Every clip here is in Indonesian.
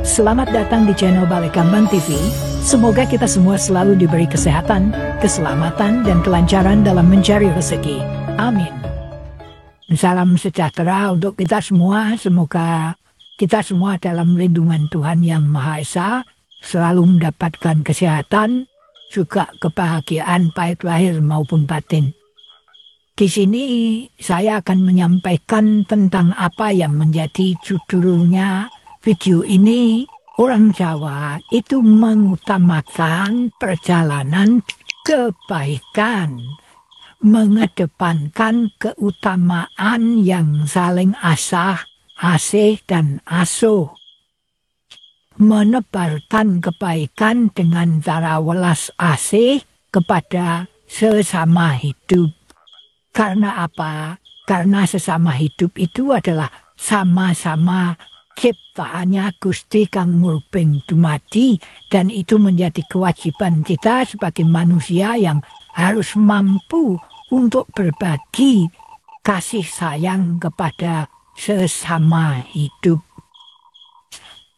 Selamat datang di channel Balai Kambang TV. Semoga kita semua selalu diberi kesehatan, keselamatan, dan kelancaran dalam mencari rezeki. Amin. Salam sejahtera untuk kita semua. Semoga kita semua dalam lindungan Tuhan Yang Maha Esa selalu mendapatkan kesehatan, juga kebahagiaan baik lahir maupun batin. Di sini saya akan menyampaikan tentang apa yang menjadi judulnya video ini. Orang Jawa itu mengutamakan perjalanan kebaikan, mengedepankan keutamaan yang saling asah, asih, dan asuh, menebarkan kebaikan dengan cara welas asih kepada sesama hidup. Karena apa? Karena sesama hidup itu adalah sama-sama ciptaannya Gusti Kang Murbeng Dumadi, dan itu menjadi kewajiban kita sebagai manusia yang harus mampu untuk berbagi kasih sayang kepada sesama hidup.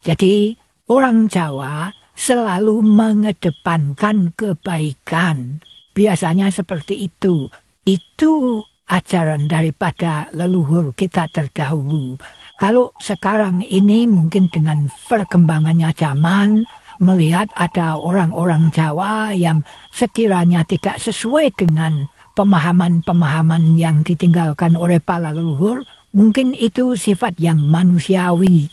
Jadi orang Jawa selalu mengedepankan kebaikan. Biasanya seperti itu. Itu ajaran daripada leluhur kita terdahulu. Kalau sekarang ini mungkin dengan perkembangannya zaman, melihat ada orang-orang Jawa yang sekiranya tidak sesuai dengan pemahaman-pemahaman yang ditinggalkan oleh para leluhur, mungkin itu sifat yang manusiawi.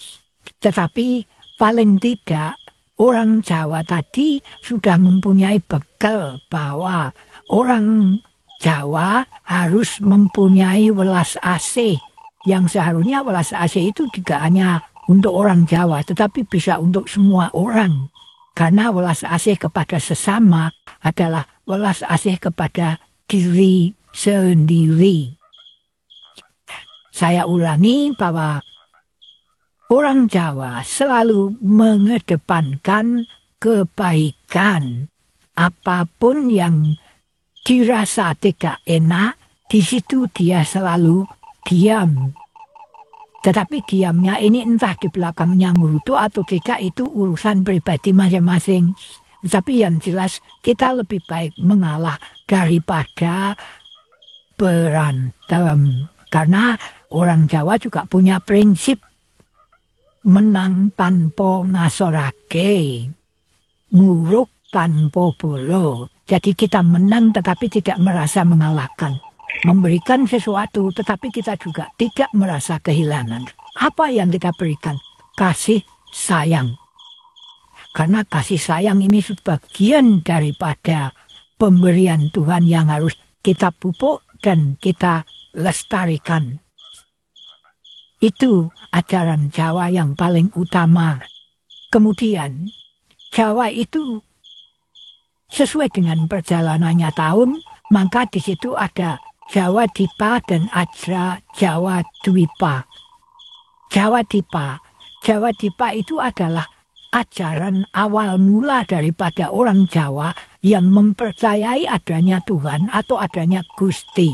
Tetapi paling tidak orang Jawa tadi sudah mempunyai bekal bahwa orang Jawa harus mempunyai welas asih, yang seharusnya welas asih itu tidak hanya untuk orang Jawa, tetapi bisa untuk semua orang. Karena welas asih kepada sesama adalah welas asih kepada diri sendiri. Saya ulangi bahwa orang Jawa selalu mengedepankan kebaikan. Apapun yang dirasa tidak enak, di situ dia selalu diam. Tetapi diamnya ini entah di belakangnya ngurutu atau tidak, itu urusan pribadi masing-masing. Tapi yang jelas kita lebih baik mengalah daripada berantem. Karena orang Jawa juga punya prinsip menang tanpa ngasorake, nguruk tanpa bolo. Jadi kita menang tetapi tidak merasa mengalahkan. Memberikan sesuatu tetapi kita juga tidak merasa kehilangan. Apa yang kita berikan? Kasih sayang. Karena kasih sayang ini sebagian daripada pemberian Tuhan yang harus kita pupuk dan kita lestarikan. Itu ajaran Jawa yang paling utama. Kemudian Jawa itu sesuai dengan perjalanannya tahun, maka di situ ada Jawa Dipa dan Ajra Jawa Dwipa. Jawa Dipa itu adalah ajaran awal mula daripada orang Jawa yang mempercayai adanya Tuhan atau adanya Gusti.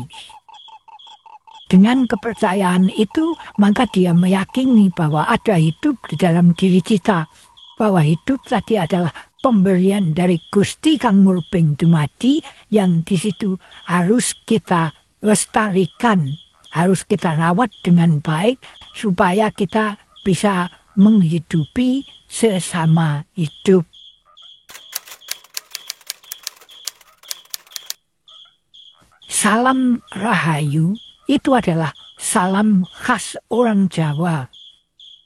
Dengan kepercayaan itu, maka dia meyakini bahwa ada hidup di dalam diri kita. Bahwa hidup tadi adalah pemberian dari Gusti Kang Murbeng Dumadi yang di situ harus kita lestarikan, harus kita rawat dengan baik supaya kita bisa menghidupi sesama hidup. Salam Rahayu itu adalah salam khas orang Jawa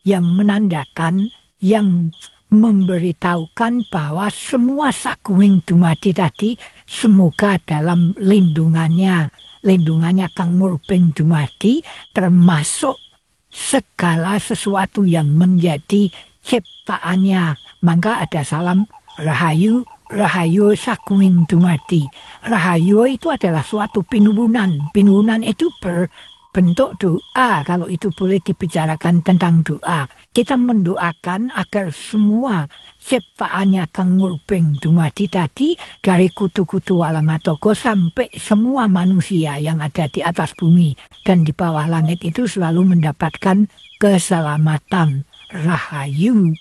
yang menandakan, yang memberitahukan bahwa semua sakuing dumadi tadi semoga dalam lindungannya Kang Murbeng Dumadi, termasuk segala sesuatu yang menjadi ciptaannya. Maka ada salam Rahayu, Rahayu sakuing dumadi. Rahayu itu adalah suatu pinuwunan. Pinuwunan itu bentuk doa, kalau itu boleh dibicarakan tentang doa. Kita mendoakan agar semua ciptaannya Kang Murbeng Dumadi tadi, dari kutu-kutu Walangatoko sampai semua manusia yang ada di atas bumi dan di bawah langit itu selalu mendapatkan keselamatan. Rahayu.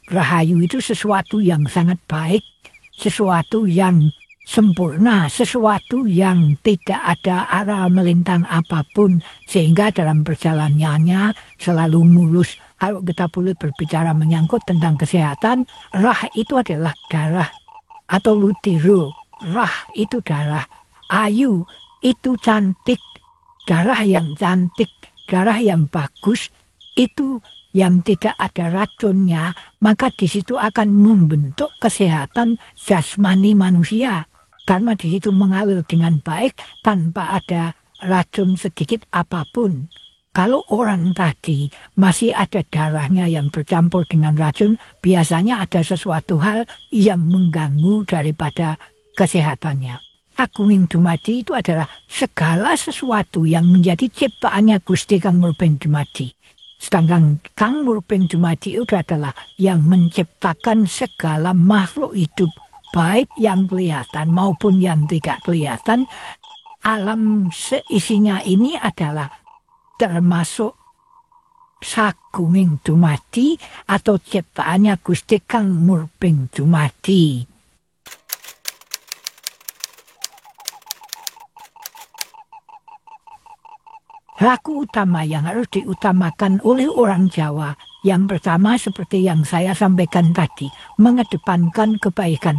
Rahayu itu sesuatu yang sangat baik, sesuatu yang sempurna, sesuatu yang tidak ada arah melintang apapun, sehingga dalam perjalanannya selalu mulus. Kalau kita boleh berbicara menyangkut tentang kesehatan, rah itu adalah darah atau lutiro. Rah itu darah, ayu itu cantik, darah yang cantik, darah yang bagus, itu yang tidak ada racunnya, maka di situ akan membentuk kesehatan jasmani manusia. Karena di situ mengalir dengan baik tanpa ada racun sedikit apapun. Kalau orang tadi masih ada darahnya yang bercampur dengan racun, biasanya ada sesuatu hal yang mengganggu daripada kesehatannya. Agung Dumadi itu adalah segala sesuatu yang menjadi ciptaannya Gusti Kang Murbeng Dumadi. Sedangkan Kang Murbeng Dumadi itu adalah yang menciptakan segala makhluk hidup, baik yang kelihatan maupun yang tidak kelihatan. Alam seisinya ini adalah termasuk Sagunging Dumadi atau ciptaannya Gusti Kang Murbeng Dumadi. Laku utama yang harus diutamakan oleh orang Jawa, yang pertama seperti yang saya sampaikan tadi, mengedepankan kebaikan.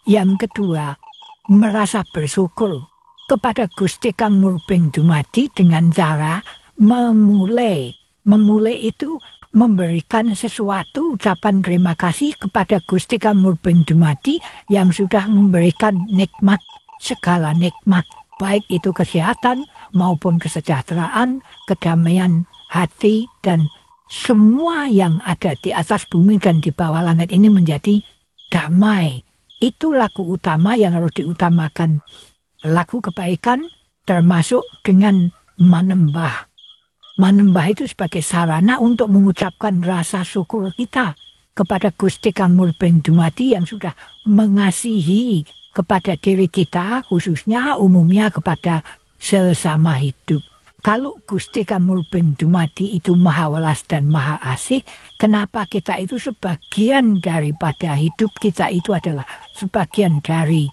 Yang kedua, merasa bersyukur kepada Gusti Kang Murbeng Dumadi dengan cara memulai. Memulai itu memberikan sesuatu ucapan terima kasih kepada Gusti Kang Murbeng Dumadi yang sudah memberikan nikmat, segala nikmat. Baik itu kesehatan maupun kesejahteraan, kedamaian hati, dan semua yang ada di atas bumi dan di bawah langit ini menjadi damai. Itu laku utama yang harus diutamakan. Laku kebaikan termasuk dengan menembah. Menembah itu sebagai sarana untuk mengucapkan rasa syukur kita kepada Gusti Kang Murbeng Dumadi yang sudah mengasihi kepada diri kita, khususnya umumnya kepada sesama hidup. Kalau Gusti Kang Murbeng Dumadi itu maha welas dan maha asih, kenapa kita itu sebagian daripada hidup kita itu adalah sebagian dari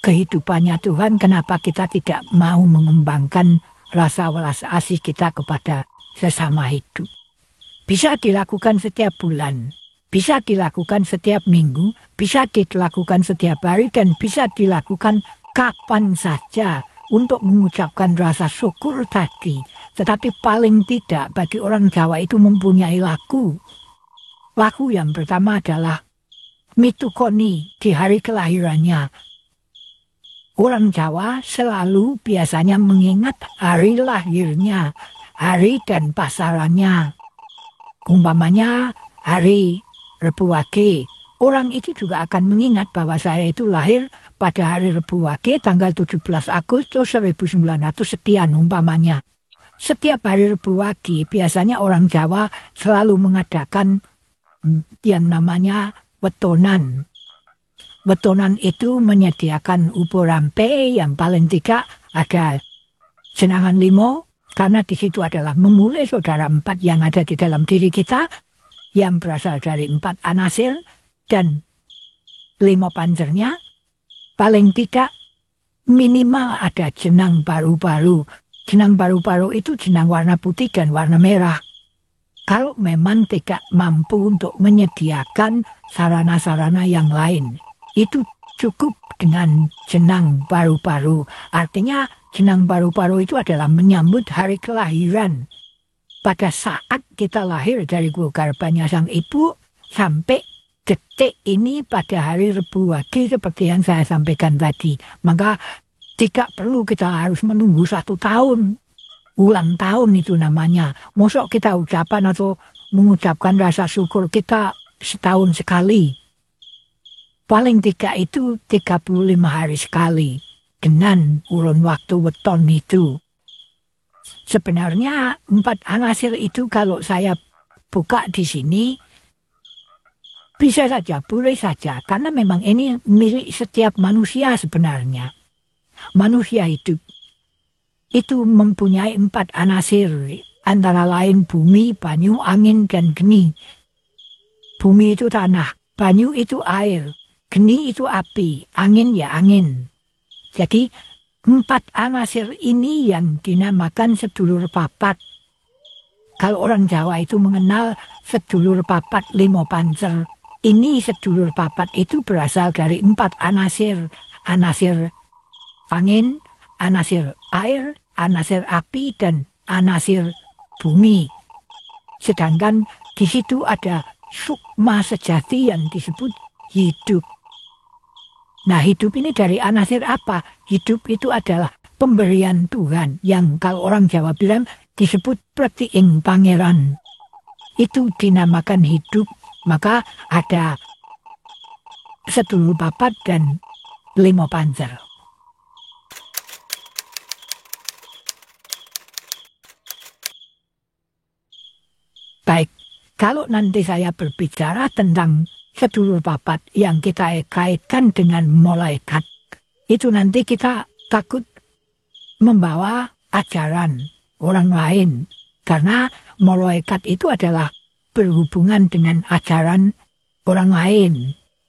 kehidupannya Tuhan, kenapa kita tidak mau mengembangkan rasa welas asih kita kepada sesama hidup? Bisa dilakukan setiap bulan, bisa dilakukan setiap minggu, bisa dilakukan setiap hari, dan bisa dilakukan kapan saja untuk mengucapkan rasa syukur tadi. Tetapi paling tidak bagi orang Jawa itu mempunyai laku. Laku yang pertama adalah mitukoni di hari kelahirannya. Orang Jawa selalu biasanya mengingat hari lahirnya, hari dan pasarannya. Umpamanya hari Rebu Wage, orang itu juga akan mengingat bahwa saya itu lahir pada hari Rebu Wage tanggal 17 Agustus 1900 sekian umpamanya. Setiap hari Rebu Wage biasanya orang Jawa selalu mengadakan yang namanya wetonan. Wetonan itu menyediakan ubur rampe yang paling tidak ada jenangan limo, karena di situ adalah memulai saudara 4 yang ada di dalam diri kita, yang berasal dari 4 anasil dan 5 panjernya. Paling tidak minimal ada jenang baru-baru. Jenang baru-baru itu jenang warna putih dan warna merah. Kalau memang tidak mampu untuk menyediakan sarana-sarana yang lain, itu cukup dengan jenang baru-baru. Artinya jenang baru-baru itu adalah menyambut hari kelahiran. Pada saat kita lahir dari garbanya sang ibu sampai detik ini pada hari Rebu Wage seperti yang saya sampaikan tadi. Maka tidak perlu kita harus menunggu 1 tahun. Ulang tahun itu namanya. Mosok kita ucapan atau mengucapkan rasa syukur kita setahun sekali. Paling tidak itu 35 hari sekali. Dengan urun waktu weton itu. Sebenarnya 4 anasil itu kalau saya buka di sini bisa saja, boleh saja, karena memang ini milik setiap manusia sebenarnya. Manusia hidup itu mempunyai 4 anasil antara lain bumi, banyu, angin, dan geni. Bumi itu tanah, banyu itu air, geni itu api, angin ya angin. Jadi 4 anasir ini yang dinamakan sedulur papat. Kalau orang Jawa itu mengenal sedulur papat 5 pancer. Ini sedulur papat itu berasal dari 4 anasir. Anasir angin, anasir air, anasir api, dan anasir bumi. Sedangkan di situ ada sukma sejati yang disebut hidup. Nah, hidup ini dari anasir apa? Hidup itu adalah pemberian Tuhan yang kalau orang Jawa bilang disebut pretiing pangeran. Itu dinamakan hidup. Maka ada sedulur papat dan 5 pancer. Baik, kalau nanti saya berbicara tentang sedulur papat yang kita kaitkan dengan malaikat, itu nanti kita takut membawa ajaran orang lain. Karena malaikat itu adalah berhubungan dengan ajaran orang lain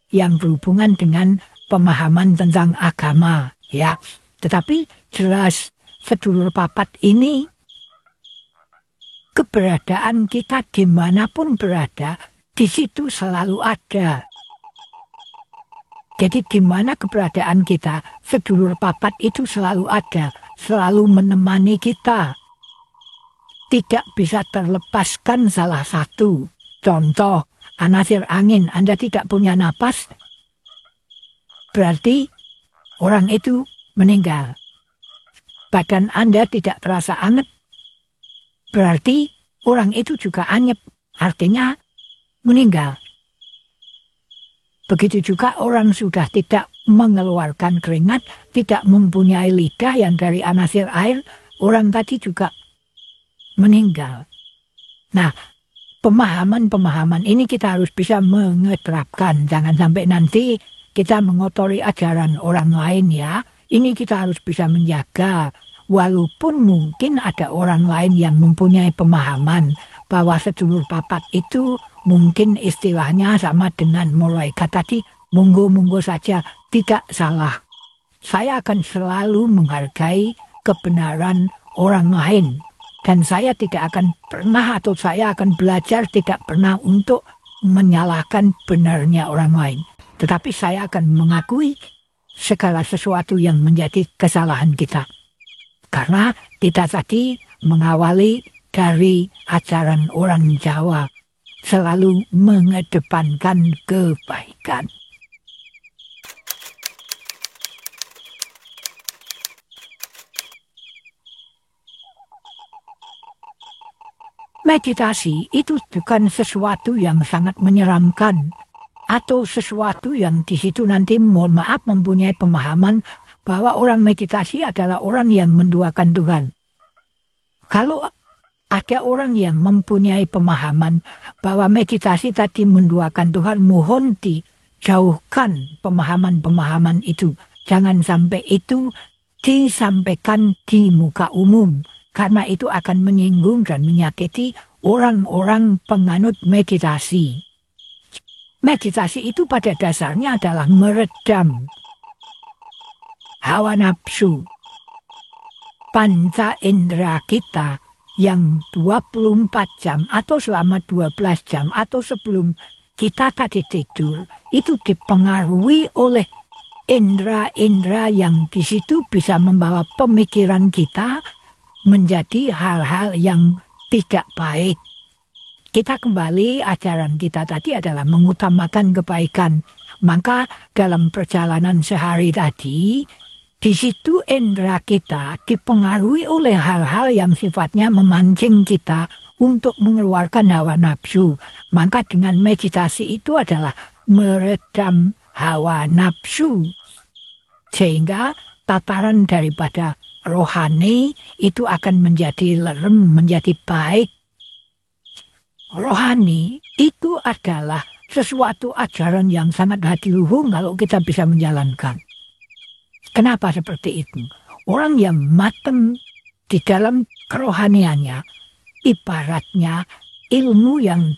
yang berhubungan dengan pemahaman tentang agama. Ya, tetapi jelas sedulur papat ini keberadaan kita dimanapun berada, di situ selalu ada. Jadi di mana keberadaan kita, sedulur papat itu selalu ada, selalu menemani kita. Tidak bisa terlepaskan salah satu. Contoh, anasir angin, Anda tidak punya napas, berarti orang itu meninggal. Badan Anda tidak terasa anget, berarti orang itu juga anyep, artinya meninggal. Begitu juga orang sudah tidak mengeluarkan keringat, tidak mempunyai lidah yang dari anasir air, orang tadi juga meninggal. Nah, pemahaman-pemahaman ini kita harus bisa mengeterapkan. Jangan sampai nanti kita mengotori ajaran orang lain ya. Ini kita harus bisa menjaga. Walaupun mungkin ada orang lain yang mempunyai pemahaman bahwa sedulur papat itu mungkin istilahnya sama dengan malaikat tadi, monggo-monggo saja, tidak salah. Saya akan selalu menghargai kebenaran orang lain. Dan saya tidak akan pernah atau saya akan belajar tidak pernah untuk menyalahkan benarnya orang lain. Tetapi saya akan mengakui segala sesuatu yang menjadi kesalahan kita. Karena kita tadi mengawali dari ajaran orang Jawa selalu mengedepankan kebaikan. Meditasi itu bukan sesuatu yang sangat menyeramkan atau sesuatu yang di situ nanti mohon maaf mempunyai pemahaman bahwa orang meditasi adalah orang yang menduakan Tuhan. Kalau ada orang yang mempunyai pemahaman bahwa meditasi tadi menduakan Tuhan, mohon dijauhkan pemahaman-pemahaman itu. Jangan sampai itu disampaikan di muka umum. Karena itu akan menyinggung dan menyakiti orang-orang penganut meditasi. Meditasi itu pada dasarnya adalah meredam hawa nafsu, panca indera kita yang 24 jam atau selama 12 jam atau sebelum kita tadi tidur itu dipengaruhi oleh indera-indera yang di situ bisa membawa pemikiran kita menjadi hal-hal yang tidak baik. Kita kembali, ajaran kita tadi adalah mengutamakan kebaikan. Maka dalam perjalanan sehari tadi, di situ indera kita dipengaruhi oleh hal-hal yang sifatnya memancing kita untuk mengeluarkan hawa nafsu. Maka dengan meditasi itu adalah meredam hawa nafsu. Sehingga tataran daripada rohani itu akan menjadi lerem, menjadi baik. Rohani itu adalah sesuatu ajaran yang sangat hadiluhung kalau kita bisa menjalankan. Kenapa seperti itu? Orang yang matang di dalam kerohaniannya, Ibaratnya ilmu yang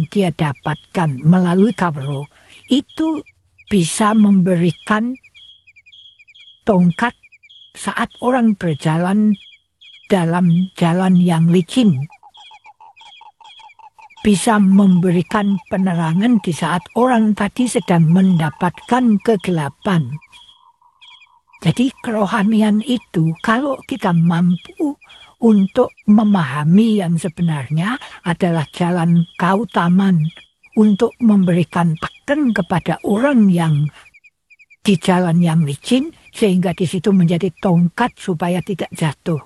dia dapatkan melalui kawero itu bisa memberikan tongkat saat orang berjalan dalam jalan yang licin. Bisa memberikan penerangan di saat orang tadi sedang mendapatkan kegelapan. Jadi kerohanian itu kalau kita mampu untuk memahami yang sebenarnya adalah jalan keutamaan untuk memberikan paken kepada orang yang di jalan yang licin, sehingga di situ menjadi tongkat supaya tidak jatuh.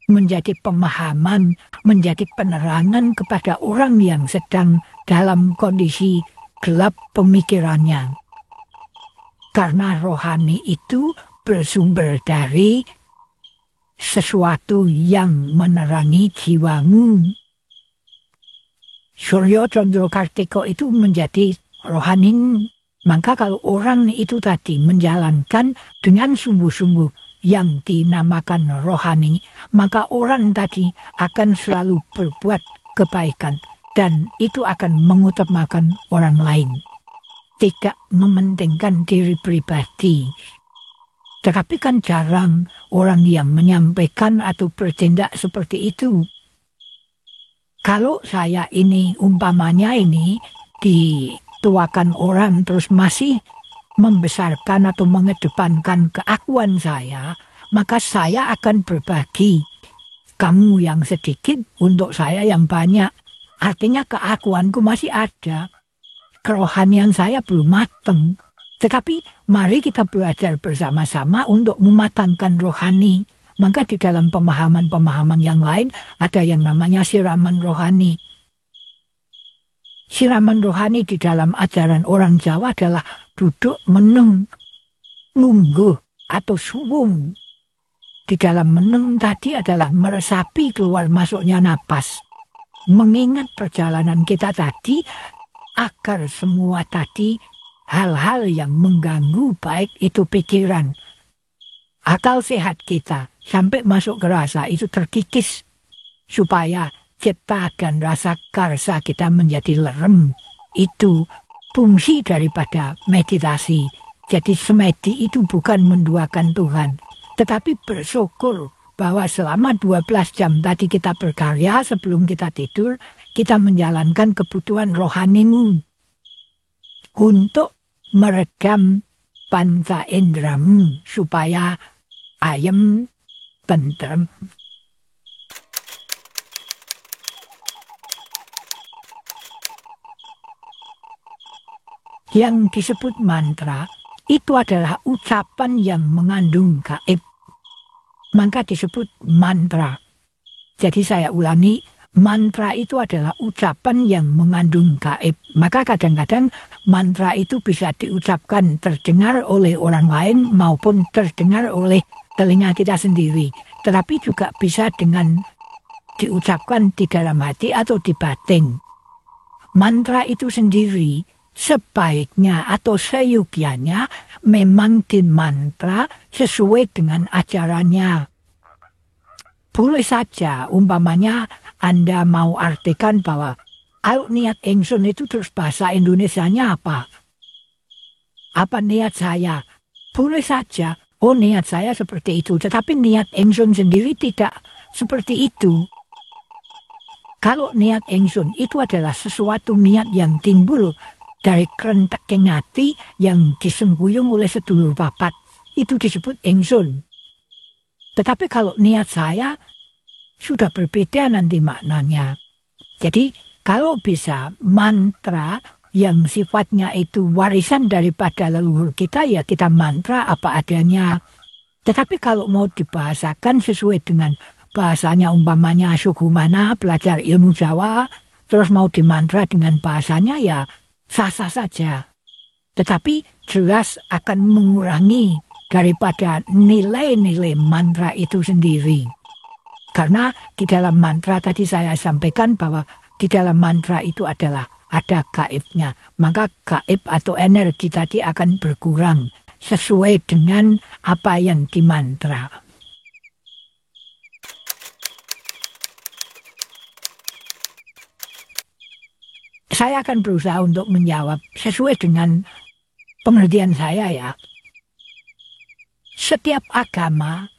Menjadi pemahaman, menjadi penerangan kepada orang yang sedang dalam kondisi gelap pemikirannya. Karena rohani itu bersumber dari sesuatu yang menerangi jiwamu. Suryo Condro Kartiko itu menjadi rohani. Maka kalau orang itu tadi menjalankan dengan sungguh-sungguh yang dinamakan rohani, maka orang tadi akan selalu berbuat kebaikan dan itu akan mengutamakan orang lain. Tidak mementingkan diri pribadi. Tetapi kan jarang orang yang menyampaikan atau bertindak seperti itu. Kalau saya ini umpamanya ini dituakan orang terus masih membesarkan atau mengedepankan keakuan saya, maka saya akan berbagi. Kamu yang sedikit untuk saya yang banyak. Artinya keakuanku masih ada. Kerohanian saya belum matang. Tetapi mari kita belajar bersama-sama untuk mematangkan rohani. Maka di dalam pemahaman-pemahaman yang lain ada yang namanya siraman rohani. Siraman rohani di dalam ajaran orang Jawa adalah duduk meneng, nunggu atau suwung. Di dalam meneng tadi adalah meresapi keluar masuknya napas. Mengingat perjalanan kita tadi agar semua tadi hal-hal yang mengganggu baik itu pikiran, akal sehat kita sampai masuk ke rasa itu terkikis supaya cipta dan rasa karsa kita menjadi lerem. Itu fungsi daripada meditasi. Jadi semedi itu bukan menduakan Tuhan, tetapi bersyukur bahwa selama 12 jam tadi kita berkarya sebelum kita tidur, kita menjalankan kebutuhan rohanimu untuk meredam panca indramu supaya ayem, tentrem. Yang disebut mantra itu adalah ucapan yang mengandung gaib. Maka disebut mantra. Jadi saya ulangi, mantra itu adalah ucapan yang mengandung gaib. Maka kadang-kadang mantra itu bisa diucapkan terdengar oleh orang lain maupun terdengar oleh telinga kita sendiri. Tetapi juga bisa dengan diucapkan di dalam hati atau di batin. Mantra itu sendiri sebaiknya atau seyogianya memang dimantra sesuai dengan ajarannya. Boleh saja umpamanya Anda mau artikan bahwa ayo niat ingsun itu terus bahasa Indonesianya apa? Apa niat saya? Boleh saja. Oh, niat saya seperti itu. Tetapi niat ingsun sendiri tidak seperti itu. Kalau niat ingsun itu adalah sesuatu niat yang timbul dari kerenteking hati yang disembuyung oleh sedulur papat. Itu disebut ingsun. Tetapi kalau niat saya sudah berbeda nanti maknanya. Jadi kalau bisa mantra yang sifatnya itu warisan daripada leluhur kita, ya kita mantra apa adanya. Tetapi kalau mau dibahasakan sesuai dengan bahasanya umpamanya suku mana, belajar ilmu Jawa, terus mau dimantra dengan bahasanya ya sah-sah saja. Tetapi jelas akan mengurangi daripada nilai-nilai mantra itu sendiri. Karena di dalam mantra tadi saya sampaikan bahwa di dalam mantra itu adalah ada gaibnya. Maka gaib atau energi tadi akan berkurang sesuai dengan apa yang dimantra. Saya akan berusaha untuk menjawab sesuai dengan pengertian saya ya. Setiap agama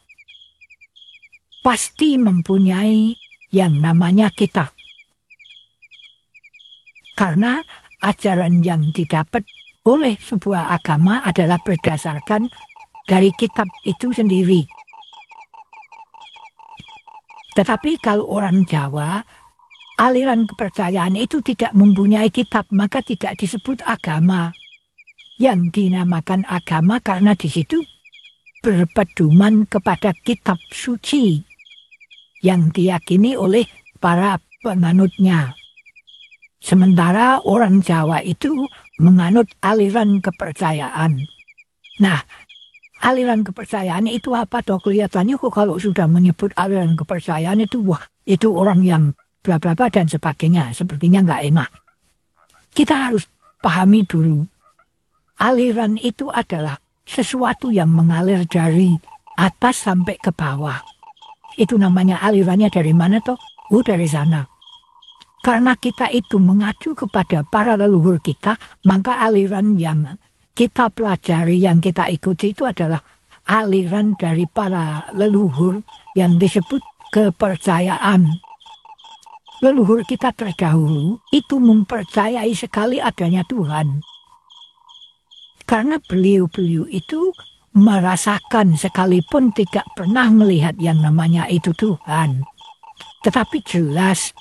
pasti mempunyai yang namanya kitab. Karena ajaran yang didapat oleh sebuah agama adalah berdasarkan dari kitab itu sendiri. Tetapi kalau orang Jawa, aliran kepercayaan itu tidak mempunyai kitab, maka tidak disebut agama. Yang dinamakan agama karena di situ berpedoman kepada kitab suci yang diyakini oleh para penganutnya. Sementara orang Jawa itu menganut aliran kepercayaan. Nah, aliran kepercayaan itu apa toh? Kelihatannya kok kalau sudah menyebut aliran kepercayaan itu, wah, itu orang yang bla bla bla dan sebagainya. Sepertinya nggak enak. Kita harus pahami dulu. Aliran itu adalah sesuatu yang mengalir dari atas sampai ke bawah. Itu namanya alirannya dari mana toh? Dari sana. Karena kita itu mengacu kepada para leluhur kita, maka aliran yang kita pelajari, yang kita ikuti itu adalah aliran dari para leluhur yang disebut kepercayaan. Leluhur kita terdahulu itu mempercayai sekali adanya Tuhan. Karena beliau-beliau itu merasakan sekalipun tidak pernah melihat yang namanya itu Tuhan. Tetapi jelas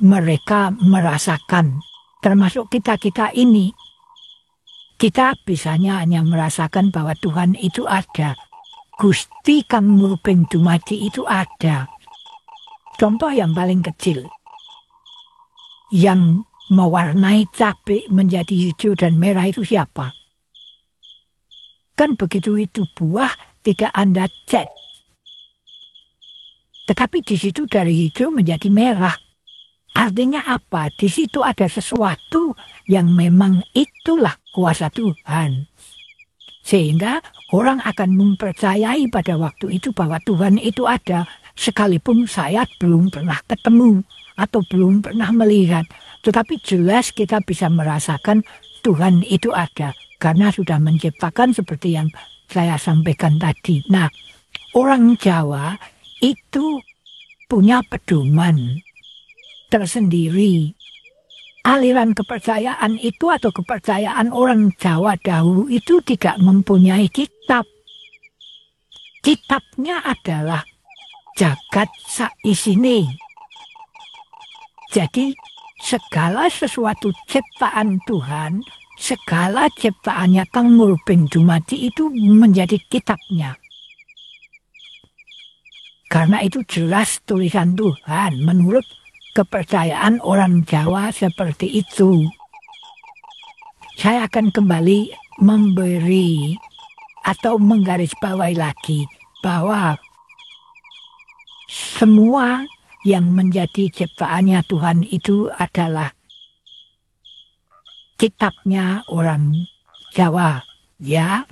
mereka merasakan, termasuk kita-kita ini. Kita bisanya hanya merasakan bahwa Tuhan itu ada. Gusti kang murping dumadi itu ada. Contoh yang paling kecil. Yang mewarnai cabai menjadi hijau dan merah itu siapa? Kan begitu itu buah tidak Anda cek. Tetapi di situ dari hijau menjadi merah. Artinya apa? Di situ ada sesuatu yang memang itulah kuasa Tuhan. Sehingga orang akan mempercayai pada waktu itu bahwa Tuhan itu ada. Sekalipun saya belum pernah ketemu atau belum pernah melihat. Tetapi jelas kita bisa merasakan Tuhan itu ada. Karena sudah menciptakan seperti yang saya sampaikan tadi. Nah, orang Jawa itu punya pedoman tersendiri. Aliran kepercayaan itu atau kepercayaan orang Jawa dahulu itu tidak mempunyai kitab. Kitabnya adalah jagat saisine. Jadi segala sesuatu ciptaan Tuhan, segala ciptaannya kang murping dumadi itu menjadi kitabnya. Karena itu jelas tulisan Tuhan menurut kepercayaan orang Jawa seperti itu. Saya akan kembali memberi atau menggarisbawahi lagi bahwa semua yang menjadi ciptaannya Tuhan itu adalah kitabnya orang Jawa, ya.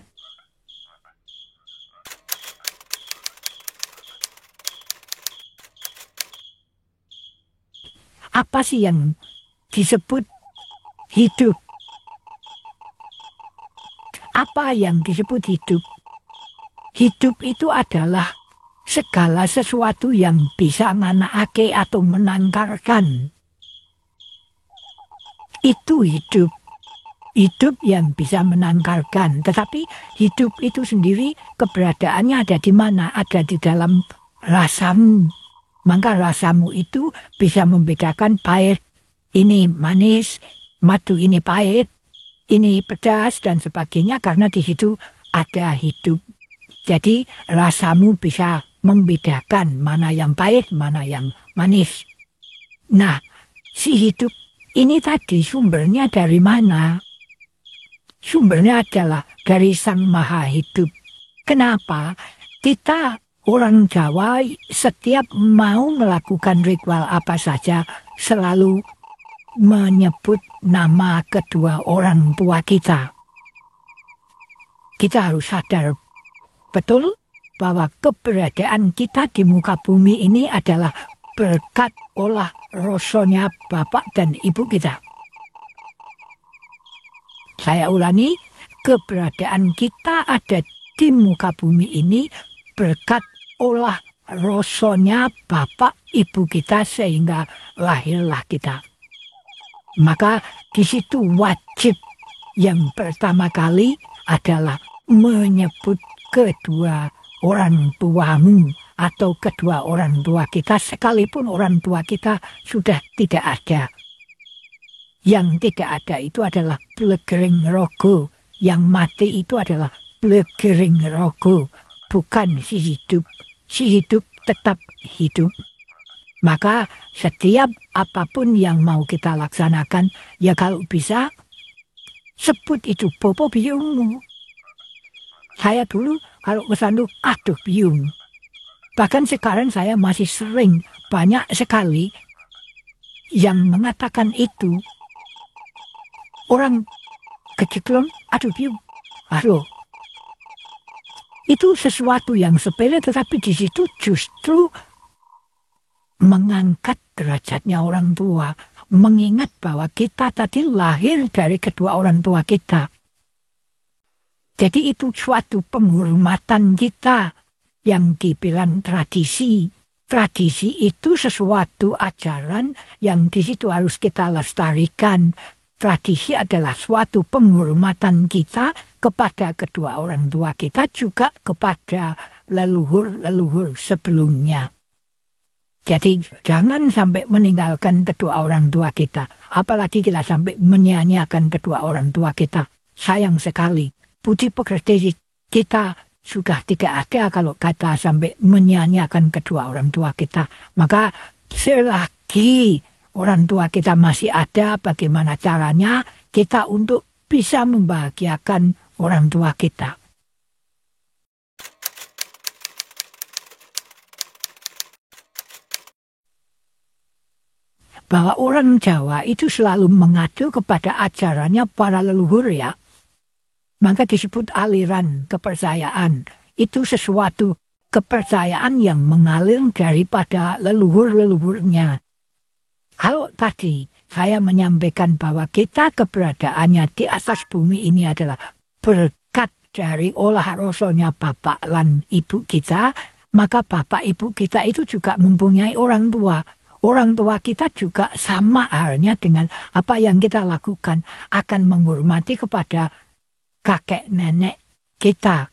Apa sih yang disebut hidup? Apa yang disebut hidup? Hidup itu adalah segala sesuatu yang bisa manakake atau menangkarkan. Itu hidup. Hidup yang bisa menangkarkan. Tetapi hidup itu sendiri keberadaannya ada di mana? Ada di dalam rasamu. Maka rasamu itu bisa membedakan pahit, ini manis, madu ini pahit, ini pedas dan sebagainya karena di situ ada hidup. Jadi rasamu bisa membedakan mana yang pahit, mana yang manis. Nah, si hidup ini tadi sumbernya dari mana? Sumbernya adalah dari Sang Maha Hidup. Kenapa? Kita orang Jawa setiap mau melakukan ritual apa saja selalu menyebut nama kedua orang tua kita. Kita harus sadar betul bahwa keberadaan kita di muka bumi ini adalah berkat olah rasonya Bapak dan Ibu kita. Saya ulangi, keberadaan kita ada di muka bumi ini berkat olah rasonya Bapak Ibu kita sehingga lahirlah kita. Maka di situ wajib yang pertama kali adalah menyebut kedua orang tuamu atau kedua orang tua kita sekalipun orang tua kita sudah tidak ada. Yang tidak ada itu adalah Blegering Rogo. Yang mati itu adalah Blegering Rogo. Bukan si hidup. Si hidup tetap hidup. Maka setiap apapun yang mau kita laksanakan, ya kalau bisa, sebut itu Bopo biungmu. Saya dulu kalau kesandung, aduh biung. Bahkan sekarang saya masih sering, banyak sekali yang mengatakan itu. Orang keciklon, aduh biung, aduh. Itu sesuatu yang sepele, tetapi di situ justru mengangkat derajatnya orang tua. Mengingat bahwa kita tadi lahir dari kedua orang tua kita. Jadi itu suatu penghormatan kita yang dibilang tradisi. Tradisi itu sesuatu ajaran yang di situ harus kita lestarikan. Tradisi adalah suatu penghormatan kita kepada kedua orang tua kita, juga kepada leluhur-leluhur sebelumnya. Jadi jangan sampai meninggalkan kedua orang tua kita. Apalagi kita sampai menyanyiakan kedua orang tua kita. Sayang sekali. Budi pekerti kita sudah tidak ada kalau kata sampai menyanyiakan kedua orang tua kita. Maka selagi orang tua kita masih ada, bagaimana caranya kita untuk bisa membahagiakan orang tua kita. Bahwa orang Jawa itu selalu mengadu kepada ajarannya para leluhur ya. Maka disebut aliran kepercayaan. Itu sesuatu kepercayaan yang mengalir daripada leluhur-leluhurnya. Kalau tadi saya menyampaikan bahwa kita keberadaannya di atas bumi ini adalah berkat dari olah rasonya bapak dan ibu kita, maka bapak ibu kita itu juga mempunyai orang tua. Orang tua kita juga sama halnya dengan apa yang kita lakukan, akan menghormati kepada kakek nenek kita.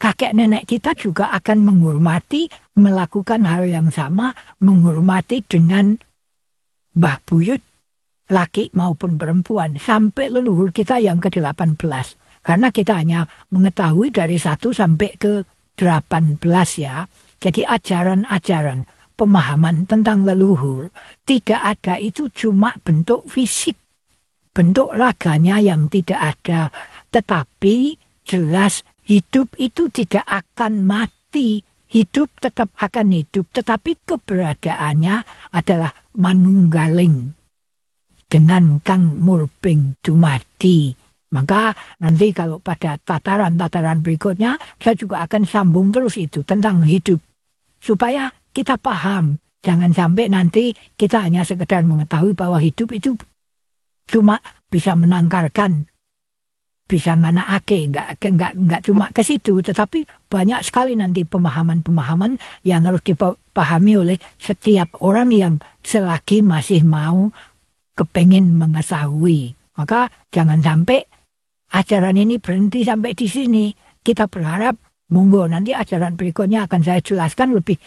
Kakek nenek kita juga akan menghormati, melakukan hal yang sama, menghormati dengan Mbah Buyut, laki maupun perempuan, sampai leluhur kita yang ke-18. Karena kita hanya mengetahui dari 1 sampai ke-18 ya. Jadi ajaran-ajaran, pemahaman tentang leluhur, tidak ada itu cuma bentuk fisik. Bentuk raganya yang tidak ada. Tetapi jelas hidup itu tidak akan mati. Hidup tetap akan hidup, tetapi keberadaannya adalah manunggaling dengan Kang Murbeng Dumadi. Maka nanti kalau pada tataran-tataran berikutnya, saya juga akan sambung terus itu tentang hidup. Supaya kita paham, jangan sampai nanti kita hanya sekedar mengetahui bahwa hidup itu cuma bisa menangkarkan, bisa manakake, enggak cuma ke situ, tetapi banyak sekali nanti pemahaman-pemahaman yang harus dipahami oleh setiap orang yang selagi masih mau kepengen mengetahui. Maka jangan sampai ajaran ini berhenti sampai di sini. Kita berharap monggo nanti ajaran berikutnya akan saya jelaskan lebih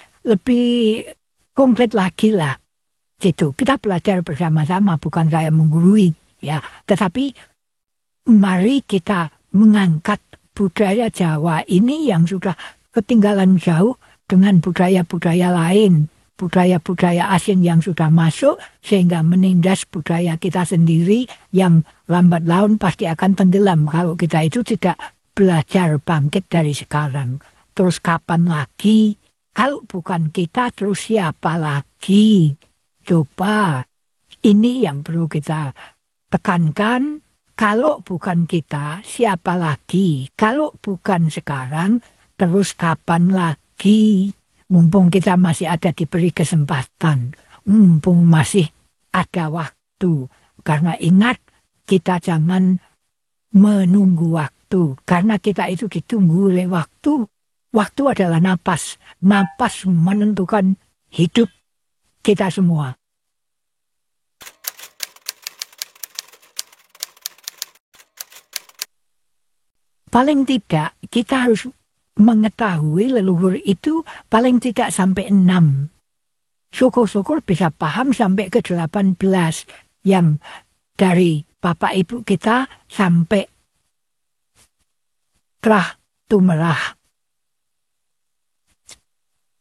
komplit lagi lah. Gitu. Kita belajar bersama-sama, bukan saya menggurui ya, tetapi mari kita mengangkat budaya Jawa ini yang sudah ketinggalan jauh dengan budaya-budaya lain, budaya-budaya asing yang sudah masuk sehingga menindas budaya kita sendiri yang lambat laun pasti akan tenggelam kalau kita itu tidak belajar bangkit dari sekarang. Terus kapan lagi? Kalau bukan kita terus siapa lagi? Coba, ini yang perlu kita tekankan. Kalau bukan kita, siapa lagi? Kalau bukan sekarang, terus kapan lagi? Mumpung kita masih ada diberi kesempatan. Mumpung masih ada waktu. Karena ingat, kita jangan menunggu waktu. Karena kita itu ditunggu oleh waktu. Waktu adalah napas. Napas menentukan hidup kita semua. Paling tidak kita harus mengetahui leluhur itu paling tidak sampai 6. Syukur-syukur bisa paham sampai ke 18 yang dari bapak ibu kita sampai Trah Tumerah.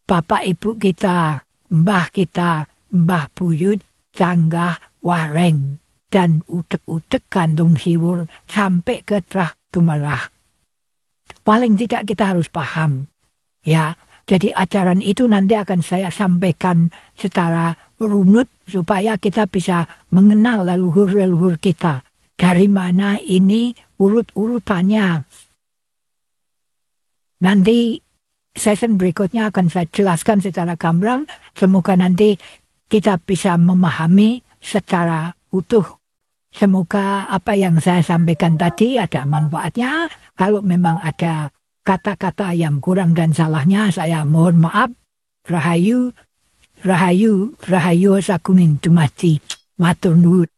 Bapak ibu kita, mbah buyut, canggah, wareng, dan utek-utek kandung siwur sampai ke Trah Tumerah. Paling tidak kita harus paham. Ya, jadi ajaran itu nanti akan saya sampaikan secara runut supaya kita bisa mengenal leluhur-leluhur kita. Dari mana ini urut-urutannya. Nanti session berikutnya akan saya jelaskan secara gamblang. Semoga nanti kita bisa memahami secara utuh. Semoga apa yang saya sampaikan tadi ada manfaatnya. Kalau memang ada kata-kata yang kurang dan salahnya, saya mohon maaf. Rahayu, rahayu, rahayu sakuning dumati. Matur nuwun.